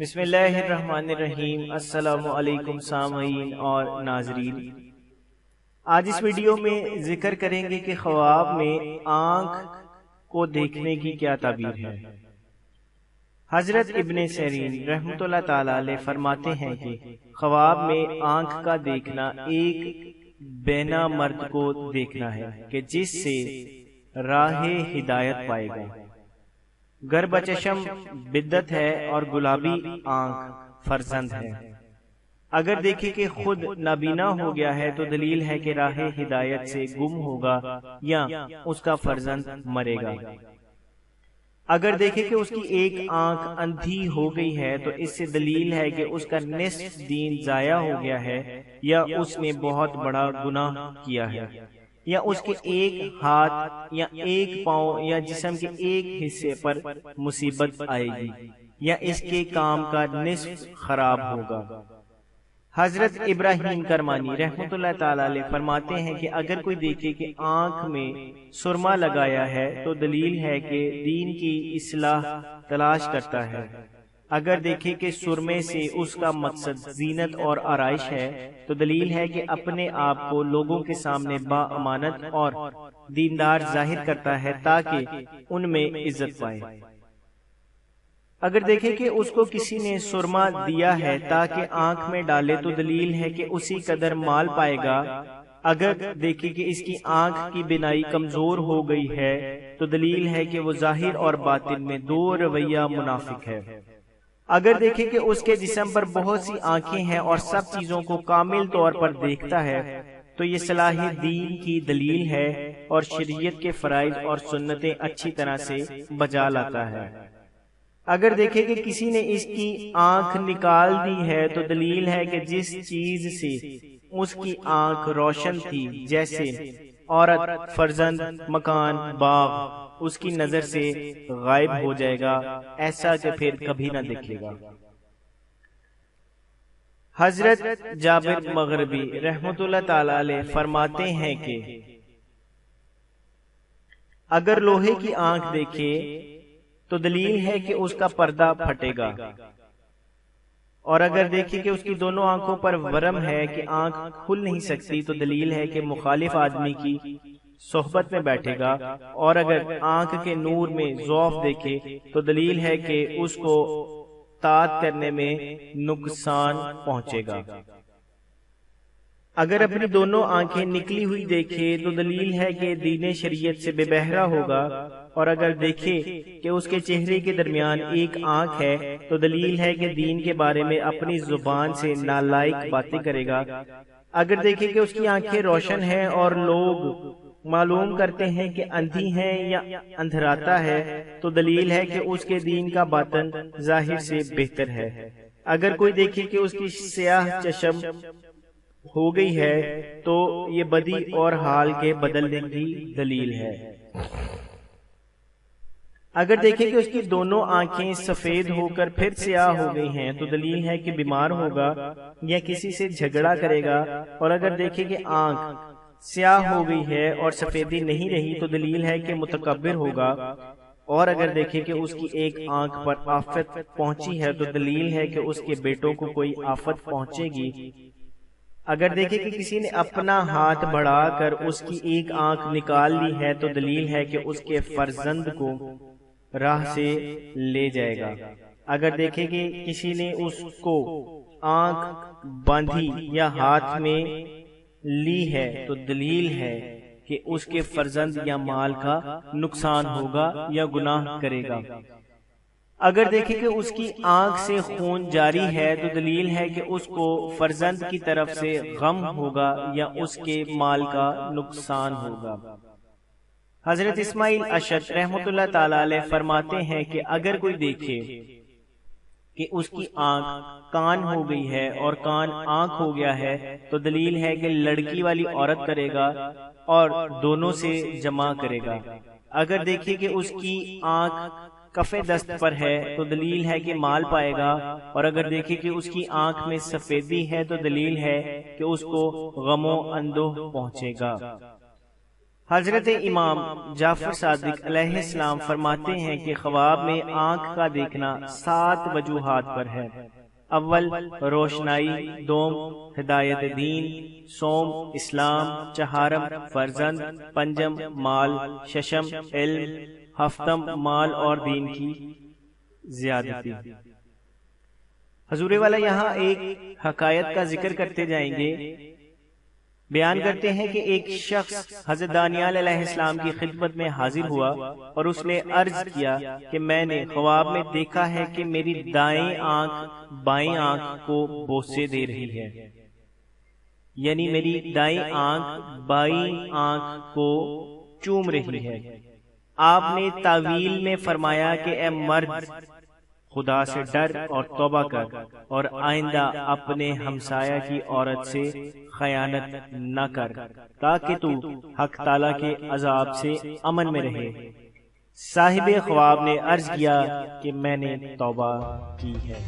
بسم اللہ الرحمن الرحیم۔ السلام علیکم سامعین اور ناظرین، آج اس ویڈیو میں ذکر کریں گے کہ خواب میں آنکھ کو دیکھنے کی کیا تعبیر ہے۔ حضرت ابن سیرین رحمۃ اللہ تعالی علیہ فرماتے ہیں کہ خواب میں آنکھ کا دیکھنا ایک بینا مرد کو دیکھنا ہے کہ جس سے راہ ہدایت پائے گا۔ گر بچشم بدت ہے اور گلابی آنکھ فرزند ہے۔ اگر دیکھے کہ خود نابینا ہو گیا ہے تو دلیل ہے کہ راہ ہدایت سے گم ہوگا یا اس کا فرزند مرے گا۔ اگر دیکھے کہ اس کی ایک آنکھ اندھی ہو گئی ہے تو اس سے دلیل ہے کہ اس کا نصف دین ضائع ہو گیا ہے یا اس نے بہت بڑا گناہ کیا ہے، یا اس کے ایک ہاتھ یا ایک پاؤں یا جسم کے ایک حصے پر مصیبت آئے گی، یا اس کے کام کا نصف خراب ہوگا۔ حضرت ابراہیم کرمانی رحمۃ اللہ تعالی علیہ فرماتے ہیں کہ اگر کوئی دیکھے کہ آنکھ میں سرما لگایا ہے تو دلیل ہے کہ دین کی اصلاح تلاش کرتا ہے۔ اگر دیکھے کہ سرمے سے اس کا مقصد زینت اور آرائش ہے تو دلیل ہے کہ اپنے آپ کو لوگوں کے سامنے با امانت اور دیندار ظاہر کرتا ہے تاکہ ان میں عزت پائے۔ اگر دیکھے کہ اس کو کسی نے سرما دیا ہے تاکہ آنکھ میں ڈالے تو دلیل ہے کہ اسی قدر مال پائے گا۔ اگر دیکھے کہ اس کی آنکھ کی بینائی کمزور ہو گئی ہے تو دلیل ہے کہ وہ ظاہر اور باطن میں دو رویہ منافق ہے۔ اگر دیکھے کہ اس کے جسم پر بہت سی آنکھیں ہیں اور سب چیزوں کو کامل طور پر دیکھتا ہے تو یہ صلاح دین کی دلیل ہے اور شریعت کے فرائض اور سنتیں اچھی طرح سے بجا لاتا ہے۔ اگر دیکھے کہ کسی نے اس کی آنکھ نکال دی ہے تو دلیل ہے کہ جس چیز سے اس کی آنکھ روشن تھی، جیسے عورت، فرزند، مکان، باغ، اس کی نظر سے غائب ہو جائے گا، ایسا کہ پھر کبھی نہ دیکھے گا۔ حضرت جابر مغربی رحمۃ اللہ تعالی علیہ فرماتے ہیں کہ اگر لوہے کی آنکھ دیکھے تو دلیل ہے کہ اس کا پردہ پھٹے گا، اور اگر دیکھے کہ اس کی دونوں آنکھوں پر ورم ہے کہ آنکھ کھل نہیں سکتی تو دلیل ہے کہ مخالف آدمی کی صحبت میں بیٹھے گا، اور اگر آنکھ کے نور میں ضعف دیکھے تو دلیل ہے کہ اس کو طاعت کرنے میں نقصان پہنچے گا۔ اگر اپنی دونوں آنکھیں نکلی ہوئی دیکھے تو دلیل ہے کہ دین شریعت سے بے بہرا ہوگا، اور اگر دیکھے کہ اس کے چہرے کے درمیان ایک آنکھ ہے تو دلیل ہے کہ دین کے بارے میں اپنی زبان سے نالائق باتیں کرے گا۔ اگر دیکھے کہ اس کی آنکھیں روشن ہیں اور لوگ معلوم کرتے ہیں کہ اندھی ہیں یا اندھراتا ہے تو دلیل ہے کہ اس کے دین کا باطن ظاہر سے بہتر ہے۔ اگر کوئی دیکھے کہ اس کی سیاہ چشم ہو گئی ہے تو یہ بدی اور حال کے بدلنے کی دلیل ہے۔ اگر دیکھے کہ اس کی دونوں آنکھیں سفید ہو کر پھر سیاہ ہو گئی ہیں تو دلیل ہے کہ بیمار ہوگا یا کسی سے جھگڑا کرے گا، اور اگر دیکھے کہ آنکھ سیاہ ہو گئی ہے اور سفیدی نہیں رہی تو دلیل ہے کہ متکبر ہوگا، اور اگر دیکھے کہ اس کی ایک آنکھ پر آفت پہنچی ہے تو دلیل ہے کہ اس کے بیٹوں کو کوئی آفت پہنچے گی۔ اگر دیکھے کہ کسی نے اپنا ہاتھ بڑھا کر اس کی ایک آنکھ نکال لی ہے تو دلیل ہے کہ اس کے فرزند کو راہ سے لے جائے گا۔ اگر دیکھے کہ کسی نے اس کو آنکھ باندھی یا ہاتھ میں لی ہے تو دلیل ہے کہ اس کے فرزند یا مال کا نقصان ہوگا یا گناہ کرے گا۔ اگر دیکھے کہ اس کی آنکھ سے خون جاری ہے تو دلیل ہے کہ اس کو فرزند کی طرف سے غم ہوگا یا اس کے مال کا نقصان ہوگا۔ حضرت اسماعیل اشد رحمۃ اللہ تعالی علیہ فرماتے ہیں کہ اگر کوئی دیکھے کہ اس کی آنکھ کان ہو گئی ہے اور کان آنکھ ہو گیا ہے تو دلیل ہے کہ لڑکی والی عورت کرے گا اور دونوں سے جمع کرے گا۔ اگر دیکھے کہ اس کی آنکھ کف دست پر ہے تو دلیل ہے کہ مال پائے گا، اور اگر دیکھے کہ اس کی آنکھ میں سفیدی ہے تو دلیل ہے کہ اس کو غم و اندوہ پہنچے گا۔ حضرت امام جعفر صادق علیہ السلام فرماتے ہیں کہ خواب میں آنکھ کا دیکھنا 7 وجوہات پر ہے۔ اول روشنائی، دوم ہدایت دین، سوم اسلام، چہارم فرزند، پنجم مال، ششم علم، ہفتم مال اور دین کی زیادتی۔ حضور والا یہاں ایک حکایت کا ذکر کرتے جائیں گے۔ بیان کرتے ہیں کہ ایک شخص حضرت دانیال علیہ السلام کی خدمت میں حاضر ہوا اور اس نے عرض کیا کہ میں نے خواب میں دیکھا ہے کہ میری دائیں آنکھ بائیں آنکھ کو بوسے دے رہی ہے، یعنی میری دائیں آنکھ بائیں آنکھ کو چوم رہی ہے۔ آپ نے تعویل میں فرمایا کہ اے مرد، خدا سے ڈر اور توبہ کر اور آئندہ اپنے ہمسایہ کی عورت سے خیانت نہ کر تاکہ تو حق تعالیٰ کے عذاب سے امن میں رہے۔ صاحب خواب نے عرض کیا کہ میں نے توبہ کی ہے۔